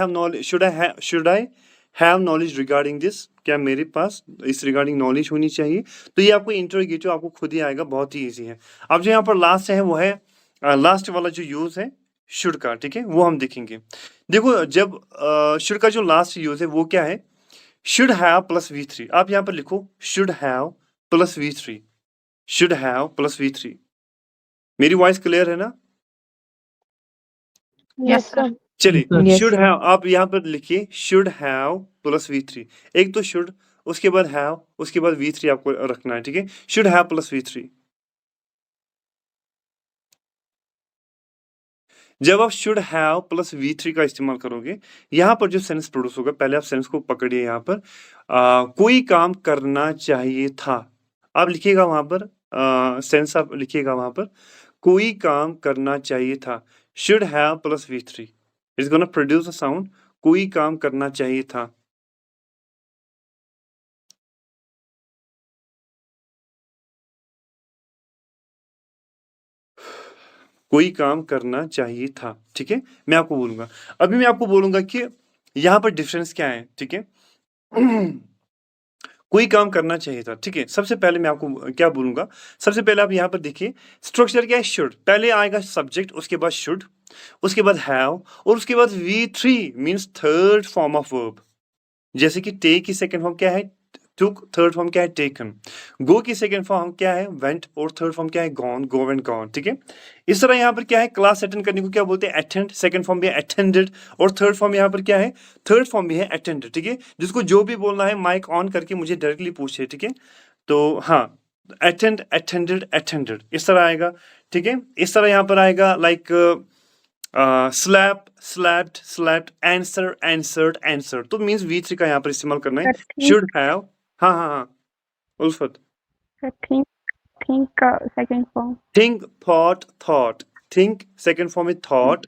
have knowledge regarding this, क्या मेरे पास इस रिगार्डिंग नॉलेज होनी चाहिए। तो ये आपको इंटरोगेटिव आपको खुद ही आएगा, बहुत ही ईजी है। अब जो यहाँ पर लास्ट है वो है लास्ट वाला जो यूज है शुड का, ठीक है, वो हम देखेंगे। देखो जब शुड का जो लास्ट यूज है वो क्या है, शुड हैव प्लस V3। आप यहाँ पर लिखो should have plus V3, should have plus V3। मेरी वॉइस क्लियर है ना? Yes, sir. चलिए, Yes. शुड हैव आप यहाँ पर लिखिए शुड हैव प्लस V3। एक तो शुड, उसके बाद हैव, उसके बाद V3 आपको रखना है, ठीक है? Should have plus V3। जब आप शुड हैव प्लस V3 का इस्तेमाल करोगे, यहाँ पर जो सेंस प्रोड्यूस होगा, पहले आप सेंस को पकड़िए। यहाँ पर कोई काम करना चाहिए था, आप लिखिएगा वहां पर सेंस आप लिखिएगा वहां पर, कोई काम करना चाहिए था, should have plus V3 is gonna produce a sound, कोई काम करना चाहिए था। कोई काम करना चाहिए था, ठीक है? मैं आपको बोलूंगा, अभी मैं आपको बोलूंगा कि यहाँ पर डिफरेंस क्या है, ठीक है? कोई काम करना चाहिए था, ठीक है? सबसे पहले मैं आपको क्या बोलूंगा, सबसे पहले आप यहाँ पर देखिए स्ट्रक्चर क्या है, शुड, पहले आएगा सब्जेक्ट, उसके बाद शुड, उसके बाद हैव, और उसके बाद V3 means third form of verb. जैसे कि टेक की सेकंड फॉर्म क्या है, टुक, थर्ड फॉर्म क्या है, टेकन। गो की सेकंड फॉर्म क्या है, वेंट, और थर्ड फॉर्म क्या है, गॉन, गो एंड गॉन, ठीक है? इस तरह यहाँ पर क्या है, क्लास अटेंड करने को क्या बोलते हैं, अटेंड, सेकंड फॉर्म भी है अटेंडेड, और थर्ड फॉर्म यहाँ पर क्या है, थर्ड फॉर्म भी है अटेंडेड, ठीक है? जिसको जो भी बोलना है माइक ऑन करके मुझे डायरेक्टली पूछे, ठीक है? तो हाँ, अटेंड, अटेंडेड, अटेंडेड, इस तरह आएगा, ठीक है? इस तरह यहाँ पर आएगा like slap, slapped, slapped, answer, answered, answered. तो मींस V3 का यहाँ पर इस्तेमाल करना है, शुड हैव। हाँ हाँ हाँ उल्फत। Think का second form. Think, thought, thought, think second form में थॉट,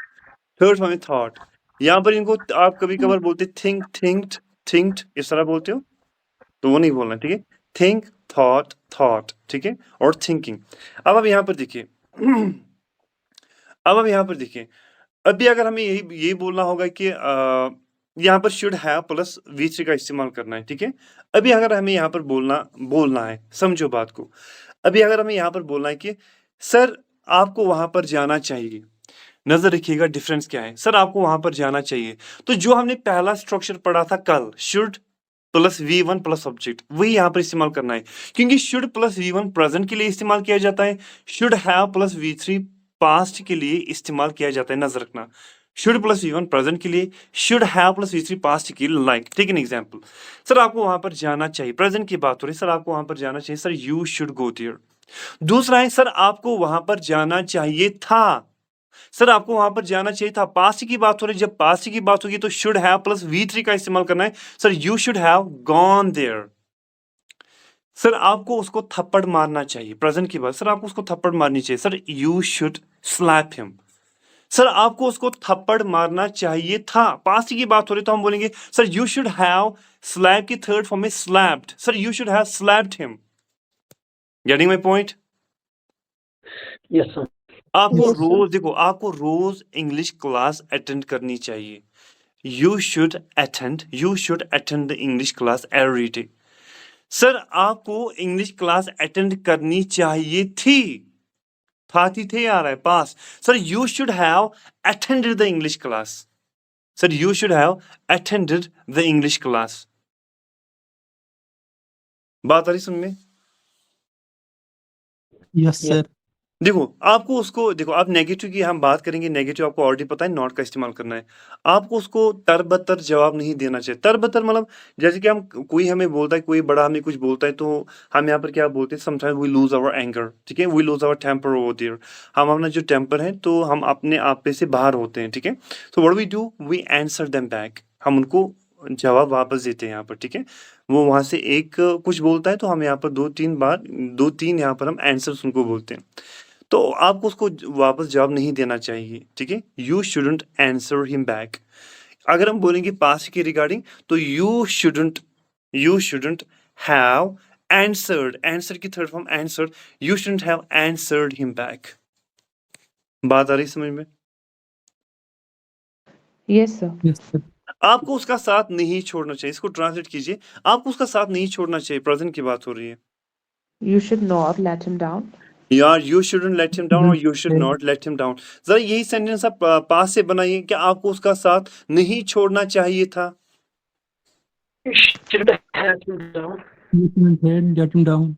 थर्ड फॉर्म में थॉट। यहाँ पर इनको आप कभी कभार बोलते थिंक, थिंक्ड, थिंक्ड, इस तरह बोलते हो, तो वो नहीं बोलना, ठीक है? थिंक, थॉट, थॉट, ठीक है, और थिंकिंग। अब आप यहाँ पर देखिए अब आप यहाँ पर देखिए, अभी अगर हमें यही बोलना होगा कि यहाँ पर शुड हैव प्लस V3 का इस्तेमाल करना है, ठीक है? अभी अगर हमें यहाँ पर बोलना है, समझो बात को, अभी अगर हमें यहाँ पर बोलना है कि सर आपको वहां पर जाना चाहिए, नजर रखिएगा डिफरेंस क्या है, सर आपको वहां पर जाना चाहिए, तो जो हमने पहला स्ट्रक्चर पढ़ा था कल, should plus V1 plus subject, वही यहाँ पर इस्तेमाल करना है, क्योंकि शुड प्लस V1 प्रेजेंट के लिए इस्तेमाल किया जाता है, should have plus V3 past के लिए इस्तेमाल किया जाता है, नजर रखना। शुड प्लस V1 प्रेजेंट के लिए, should have plus V3 past के लिए। Like take an example, sir आपको वहां पर जाना चाहिए, प्रेजेंट की बात हो रही है, सर आपको वहां पर जाना चाहिए, sir you should go there. दूसरा है सर आपको वहां पर जाना चाहिए था, सर आपको वहां पर जाना चाहिए था, पास्ट की बात हो रही है, जब पास्ट की बात होगी तो शुड हैव प्लस V3 का इस्तेमाल करना है, sir you should have gone there. Sir आपको उसको थप्पड़ मारना चाहिए, प्रेजेंट की बात, सर आपको उसको थप्पड़ मारनी चाहिए, sir you should slap him. Sir आपको उसको थप्पड़ मारना चाहिए था, पास्ट की बात हो रही तो हम बोलेंगे sir you should have, slap की थर्ड फॉर्म में slapped, sir you should have slapped him. Getting my point? Yes sir. आपको रोज देखो, आपको रोज इंग्लिश क्लास अटेंड करनी चाहिए, you should attend the English class every day. Sir आपको इंग्लिश क्लास अटेंड करनी चाहिए थी, थाती थे आ रहा है पास, sir you should have attended the English class, sir you should have attended the English class. बात आ रही सुन में? Yes, sir. देखो आपको उसको देखो, आप नेगेटिव की हम बात करेंगे, नेगेटिव आपको ऑलरेडी पता है, नॉट का इस्तेमाल करना है। आपको उसको तरबतर जवाब नहीं देना चाहिए। तरबतर मतलब जैसे कि हम कोई हमें बोलता है, कोई बड़ा हमें कुछ बोलता है, तो हम यहाँ पर क्या बोलते हैं, sometimes we lose our anger, ठीक है, we lose our temper over there. हम अपना जो टेम्पर है तो हम अपने आप पे से बाहर होते हैं, ठीक है। तो what we do, we answer them back, हम उनको जवाब वापस देते हैं यहाँ पर, ठीक है। वो वहां से एक कुछ बोलता है तो हम यहाँ पर दो तीन यहाँ पर हम आंसर्स उनको बोलते हैं। तो आपको उसको वापस जवाब नहीं देना चाहिए, ठीक है। You shouldn't answer him back. अगर हम बोलेंगे पास्ट के रिगार्डिंग तो you shouldn't have answered, answer की third form answered, you shouldn't have answered him back. बात आ रही समझ में? Yes, sir. Yes, sir. आपको उसका साथ नहीं छोड़ना चाहिए। इसको ट्रांसलेट कीजिए, आपको उसका साथ नहीं छोड़ना चाहिए। प्रेजेंट की बात हो रही है। You should not let him down. यार you shouldn't let him down और you should not let him down, जरा यही सेंटेंस आप पास से बनाइए कि आपको उसका साथ नहीं छोड़ना चाहिए था। You shouldn't have let him down.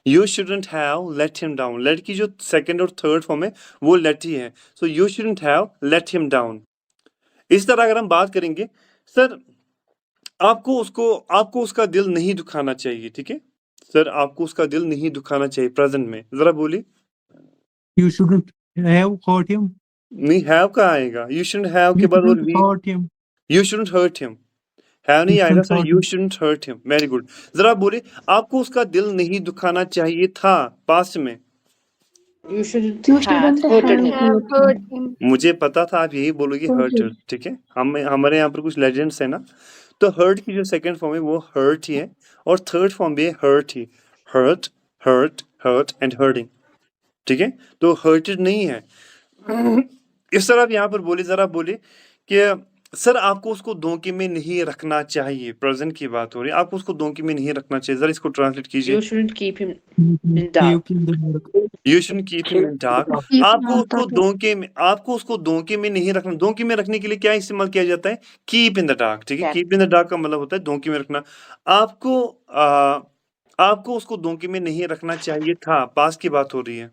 You shouldn't have let him down. Let की जो सेकंड और थर्ड फॉर्म है वो लेट ही है, so you shouldn't have let him down. इस तरह अगर हम बात करेंगे, सर आपको उसका दिल नहीं दुखाना चाहिए, ठीक है। सर आपको उसका दिल नहीं दुखाना चाहिए, प्रेजेंट में जरा बोलिए। You shouldn't have hurt him. नहीं, हैव का आएगा, यू शुडंट हैव के You बाद और shouldn't V, hurt him. You shouldn't hurt him, have नहीं You आएगा shouldn't sir, hurt you him. Shouldn't hurt him. Very good. जरा बोलिए, आपको उसका दिल नहीं दुखाना चाहिए था, पास्ट में। You shouldn't You have shouldn't hurted him. have hurt him. मुझे पता था आप यही बोलोगे, हर्ट, ठीक है। हमारे यहाँ पर कुछ लेजेंड्स है ना, तो हर्ट की जो सेकंड फॉर्म है वो हर्ट ही है और थर्ड फॉर्म भी है हर्ट ही। Hurt, hurt, hurt and hurting, ठीक है। तो हर्टेड नहीं है। इस तरह आप यहाँ पर बोले, जरा बोले कि सर आपको उसको धोखे में नहीं रखना चाहिए। प्रेजेंट की बात हो रही है, आपको उसको धोखे में नहीं रखना चाहिए। जरा इसको ट्रांसलेट कीजिए। You shouldn't keep him You in dark. keep the dark. You shouldn't keep him in dark. आपको उसको धोखे में नहीं रखना। धोखे में रखने के लिए क्या इस्तेमाल किया जाता है? कीप इन द डार्क, ठीक है। Yeah. Keep in the dark का मतलब होता है धोखे में रखना। आपको उसको धोखे में नहीं रखना चाहिए था, पास्ट की बात हो रही है।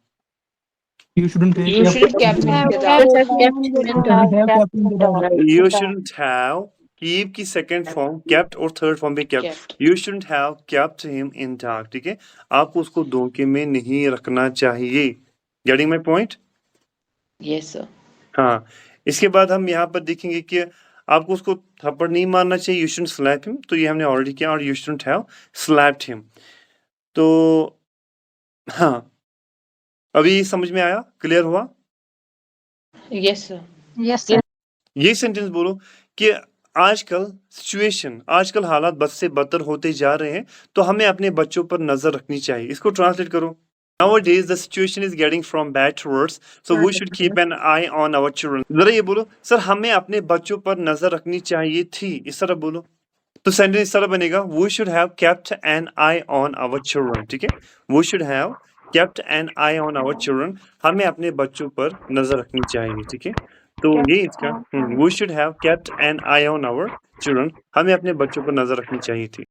You shouldn't have You should have kept him in the dark. You shouldn't have, keep की सेकंड फॉर्म केप्ट और थर्ड फॉर्म भी kept. Kept. You shouldn't have kept him in dark, ठीक है। आपको उसको धोखे में नहीं रखना चाहिए। Getting my point? Yes, sir. हाँ, इसके बाद हम यहाँ पर देखेंगे कि आपको उसको थप्पड़ नहीं मारना चाहिए। यू शुडंट स्लैप हिम, तो ये हमने ऑलरेडी किया। और you shouldn't have slapped him. तो हाँ, अभी समझ में आया? क्लियर हुआ? Yes, sir. Yes, sir. ये सेंटेंस बोलो कि आजकल हालात बद से बदतर होते जा रहे हैं, तो हमें अपने बच्चों पर नजर रखनी चाहिए। इसको ट्रांसलेट करो। Nowadays the situation is getting from bad to worse, so we should keep an eye on our children. जरा ये बोलो, सर हमें अपने बच्चों पर नजर रखनी चाहिए थी। इस तरह बोलो, तो सेंटेंस इस तरह बनेगा, we should have kept an eye on our children, ठीक है। we should have kept an eye on our children, हमें अपने बच्चों पर नजर रखनी चाहिए, ठीक है। तो ये इसका we should have kept an eye on our children, हमें अपने बच्चों पर नजर रखनी चाहिए थी।